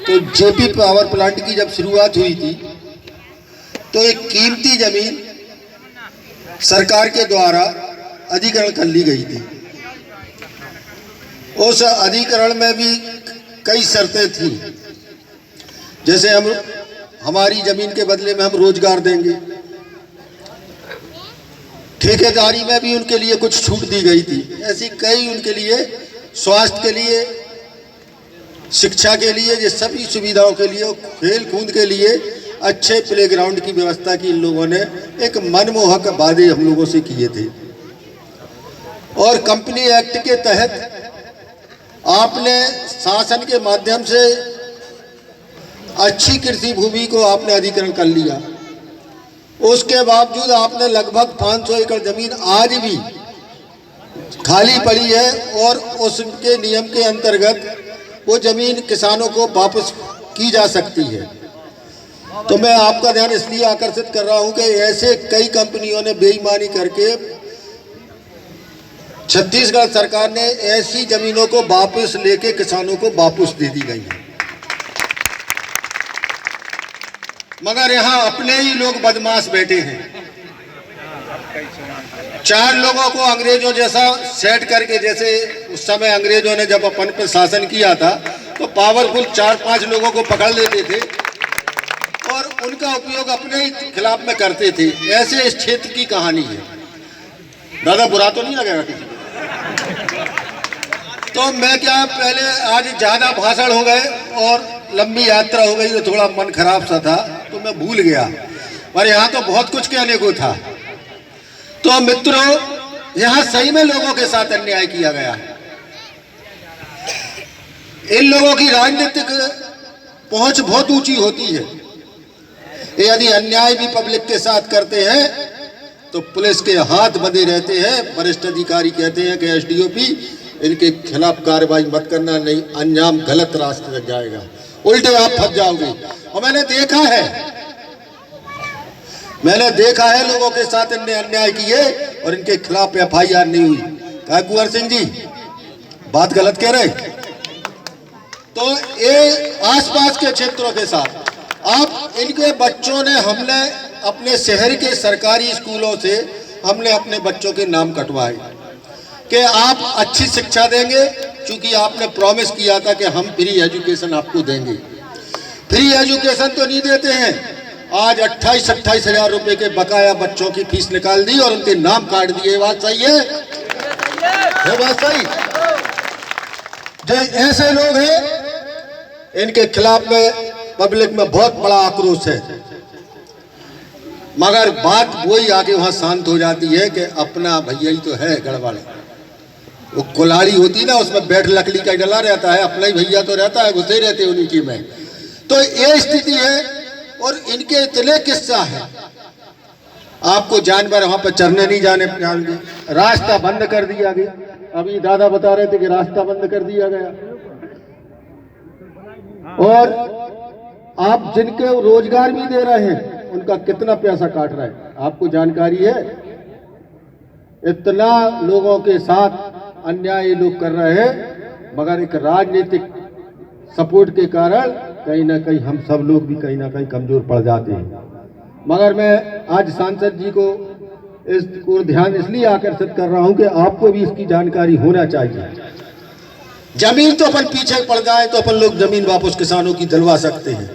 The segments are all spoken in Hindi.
तो जेपी पावर प्लांट की जब शुरुआत हुई थी तो एक कीमती जमीन सरकार के द्वारा अधिग्रहण कर ली गई थी। उस अधिग्रहण में भी कई शर्तें थी, जैसे हमारी जमीन के बदले में हम रोजगार देंगे। ठेकेदारी में भी उनके लिए कुछ छूट दी गई थी। ऐसी कई उनके लिए स्वास्थ्य के लिए, शिक्षा के लिए, ये सभी सुविधाओं के लिए, खेल कूद के लिए अच्छे प्लेग्राउंड की व्यवस्था की इन लोगों ने एक मनमोहक वादे हम लोगों से किए थे। और कंपनी एक्ट के तहत आपने शासन के माध्यम से अच्छी कृषि भूमि को आपने अधिग्रहण कर लिया। उसके बावजूद आपने लगभग 500 एकड़ जमीन आज भी खाली पड़ी है और उसके नियम के अंतर्गत वो जमीन किसानों को वापस की जा सकती है। तो मैं आपका ध्यान इसलिए आकर्षित कर रहा हूं कि ऐसे कई कंपनियों ने बेईमानी करके छत्तीसगढ़ सरकार ने ऐसी जमीनों को वापस लेके किसानों को वापस दे दी गई है। मगर यहां अपने ही लोग बदमाश बैठे हैं। 4 लोगों को अंग्रेजों जैसा सेट करके, जैसे उस समय अंग्रेजों ने जब अपन पर शासन किया था तो पावरफुल 4-5 लोगों को पकड़ लेते थे और उनका उपयोग अपने ही खिलाफ में करते थे। ऐसे इस क्षेत्र की कहानी है। दादा बुरा तो नहीं लगेगा किसी को? तो मैं क्या, पहले आज ज्यादा भाषण हो गए और लंबी यात्रा हो गई तो थोड़ा मन खराब सा था तो मैं भूल गया, पर यहाँ तो बहुत कुछ कहने को था। तो मित्रों, यहाँ सही में लोगों के साथ अन्याय किया गया। इन लोगों की राजनीतिक पहुंच बहुत ऊंची होती है। यदि अन्याय भी पब्लिक के साथ करते हैं तो पुलिस के हाथ बंधे रहते हैं। वरिष्ठ अधिकारी कहते हैं कि एसडीओपी इनके खिलाफ कार्रवाई मत करना, नहीं अंजाम गलत रास्ते तक जाएगा, उल्टे आप फंस जाओगे। और मैंने देखा है लोगों के साथ इनने अन्याय किए और इनके खिलाफ एफआईआर नहीं हुई। कहा कुंवर सिंह जी बात गलत कह रहे। तो ये आसपास के क्षेत्रों के साथ आप इनके बच्चों ने, हमने अपने शहर के सरकारी स्कूलों से हमने अपने बच्चों के नाम कटवाए कि आप अच्छी शिक्षा देंगे, क्योंकि आपने प्रॉमिस किया था कि हम फ्री एजुकेशन आपको देंगे। फ्री एजुकेशन तो नहीं देते हैं। आज 28-28 हजार रुपए के बकाया बच्चों की फीस निकाल दी और उनके नाम काट दिए। बात सही है? ये बात सही? जो ऐसे लोग हैं इनके खिलाफ में पब्लिक में बहुत बड़ा आक्रोश है। मगर बात वही आके वहां शांत हो जाती है कि अपना भैया ही तो है गड़बड़। वो कुल्हाड़ी होती ना, उसमें बैठ लकड़ी का डला रहता है, अपना ही भैया तो रहता है, घुसे रहते उन्हीं की में। तो ये स्थिति है। और इनके इतने किस्सा है, आपको जानवर वहां पर चरने नहीं जाने पाएंगे। रास्ता बंद कर दिया गया। अभी दादा बता रहे थे कि रास्ता बंद कर दिया गया। और आप जिनके रोजगार भी दे रहे हैं उनका कितना पैसा काट रहा है, आपको जानकारी है? इतना लोगों के साथ अन्याय लोग कर रहे हैं, मगर एक राजनीतिक सपोर्ट के कारण कहीं ना कहीं हम सब लोग भी कहीं ना कहीं कमजोर पड़ जाते हैं। मगर मैं आज सांसद जी को इस ओर ध्यान इसलिए आकर्षित कर रहा हूं कि आपको भी इसकी जानकारी होना चाहिए। जमीन तो अपन पीछे पड़ जाए तो अपन लोग जमीन वापस किसानों की दिलवा सकते हैं।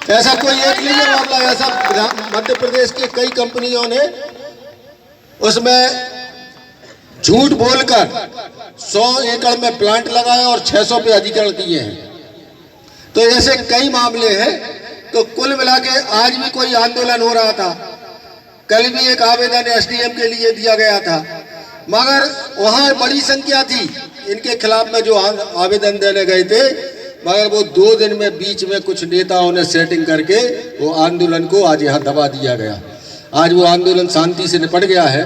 ऐसा कोई एक नहीं है मामला। ऐसा मध्य प्रदेश की कई कंपनियों ने उसमें झूठ बोलकर 100 एकड़ में प्लांट लगाया और 600 पे अधिग्रहण किए हैं। तो ऐसे कई मामले हैं। तो कुल मिला के आज भी कोई आंदोलन हो रहा था। कल भी एक आवेदन एसडीएम के लिए दिया गया था, मगर वहां बड़ी संख्या थी इनके खिलाफ में जो आवेदन देने गए थे। मगर वो 2 दिन में बीच में कुछ नेताओं ने सेटिंग करके वो आंदोलन को आज यहाँ दबा दिया गया। आज वो आंदोलन शांति से निपट गया है।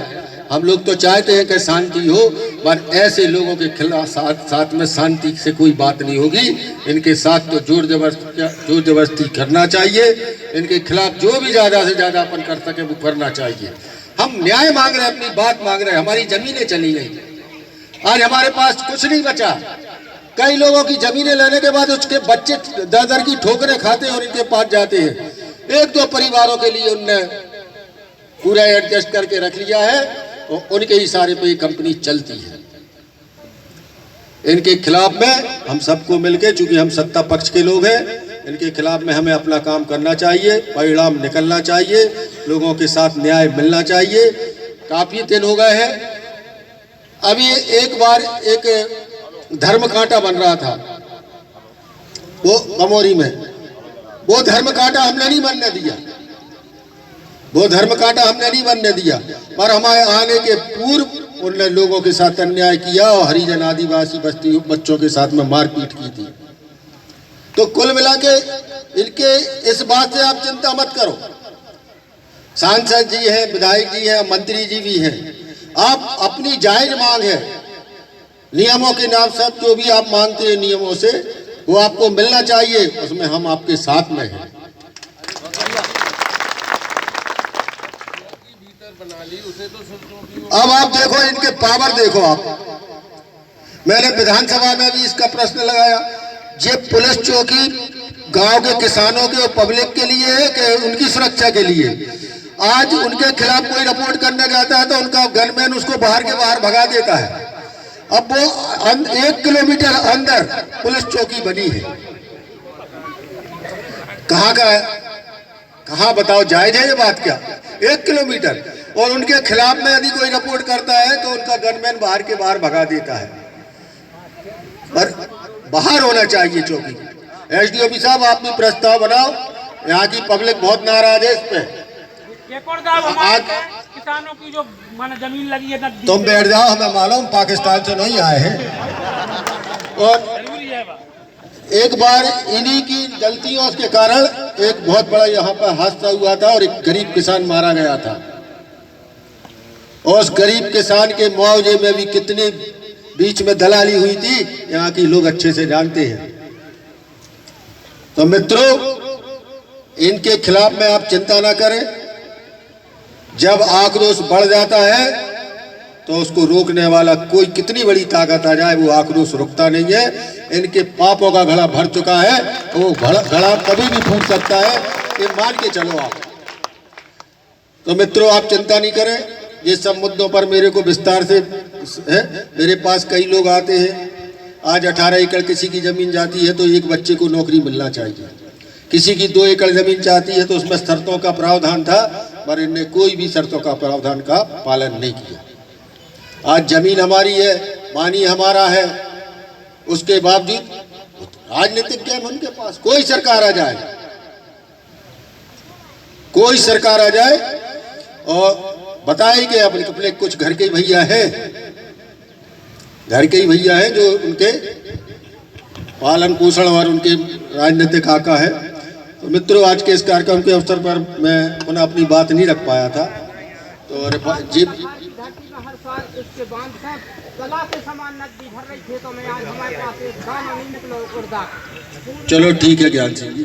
हम लोग तो चाहते हैं कि शांति हो, पर ऐसे लोगों के खिलाफ साथ में शांति से कोई बात नहीं होगी। इनके साथ तो जोर जबरदस्ती करना चाहिए। इनके खिलाफ जो भी ज़्यादा से ज़्यादा अपन कर सके वो करना चाहिए। हम न्याय मांग रहे हैं, अपनी बात मांग रहे हैं। हमारी जमीनें चली गई, आज हमारे पास कुछ नहीं बचा। कई लोगों की जमीनें लेने के बाद उसके बच्चे दर दर की ठोकरें खाते हैं और इनके पास जाते हैं। एक दो परिवारों के लिए उनने पूरा एडजस्ट करके रख लिया है और उनके इशारे पे ये कंपनी चलती है। इनके खिलाफ में हम सबको मिलके, चूंकि हम सत्ता पक्ष के लोग हैं, इनके खिलाफ में हमें अपना काम करना चाहिए, परिणाम निकलना चाहिए, लोगों के साथ न्याय मिलना चाहिए। काफी दिन हो गए हैं। अभी एक बार एक धर्म कांटा बन रहा था वो बमोरी में, वो धर्म कांटा हमने नहीं बनने दिया, वो धर्म कांटा हमने नहीं बनने दिया, पर हमारे आने के पूर्व उनने लोगों के साथ अन्याय किया और हरिजन आदिवासी बस्ती बच्चों के साथ में मारपीट की थी। तो कुल मिला के इनके इस बात से आप चिंता मत करो। सांसद जी हैं, विधायक जी हैं, मंत्री जी भी हैं। आप अपनी जायज मांग है, नियमों के नाम से जो भी आप मांगते हैं नियमों से, वो आपको मिलना चाहिए, उसमें हम आपके साथ में हैं। अब आप देखो इनके पावर देखो आप। मैंने विधानसभा में भी इसका प्रश्न लगाया, ये पुलिस चौकी गांव के किसानों के और पब्लिक के लिए है कि उनकी सुरक्षा के लिए? आज उनके खिलाफ कोई रिपोर्ट करने जाता है तो उनका गनमैन उसको बाहर के बाहर भगा देता है। अब वो 1 किलोमीटर अंदर पुलिस चौकी बनी है, कहाँ का है? कहाँ बताओ, जायज है ये बात क्या? 1 किलोमीटर, और उनके खिलाफ में यदि कोई रिपोर्ट करता है तो उनका गनमैन बाहर के बाहर भगा देता है। पर बाहर होना चाहिए चौकी। एसडीओपी साहब आप भी प्रस्ताव बनाओ, यहाँ की पब्लिक बहुत नाराज है इस पे। आज किसानों की जो जमीन लगी है, तुम बैठ जाओ, हमें मालूम पाकिस्तान से नहीं आए हैं। और एक बार इन्हीं की गलतियों के कारण एक बहुत बड़ा यहाँ पर हादसा हुआ था और एक गरीब किसान मारा गया था। और उस गरीब किसान के मुआवजे में भी कितने बीच में दलाली हुई थी, यहाँ के लोग अच्छे से जानते हैं। तो मित्रों, इनके खिलाफ में आप चिंता ना करें। जब आक्रोश बढ़ जाता है तो उसको रोकने वाला कोई कितनी बड़ी ताकत आ जाए, वो आक्रोश रुकता नहीं है। इनके पापों का घड़ा भर चुका है, वो घड़ा कभी भी फूट सकता है, ये मान के चलो आप। तो मित्रों, आप चिंता नहीं करें। ये सब मुद्दों पर मेरे को विस्तार से है, मेरे पास कई लोग आते हैं। आज 18 एकड़ किसी की जमीन जाती है तो एक बच्चे को नौकरी मिलना चाहिए। किसी की 2 एकड़ जमीन चाहती है तो उसमें शर्तों का प्रावधान था, पर इनने कोई भी शर्तों का प्रावधान का पालन नहीं किया। आज जमीन हमारी है, पानी हमारा है, उसके बावजूद राजनीतिक गेम उनके पास। कोई सरकार आ जाए, कोई सरकार आ जाए और बताए कि अपने कुछ घर के भैया हैं, घर के ही भैया हैं जो उनके पालन पोषण और उनके राजनीतिक आका है। तो मित्रों, आज के इस कार्यक्रम के अवसर पर मैं पुनः अपनी बात नहीं रख पाया था। तो जी, हर साल इसके बांध सब कला के समान नकदी भर रही खेतों में, आज हमारे पास एक दाना नहीं निकला। चलो ठीक है ज्ञान सिंह जी।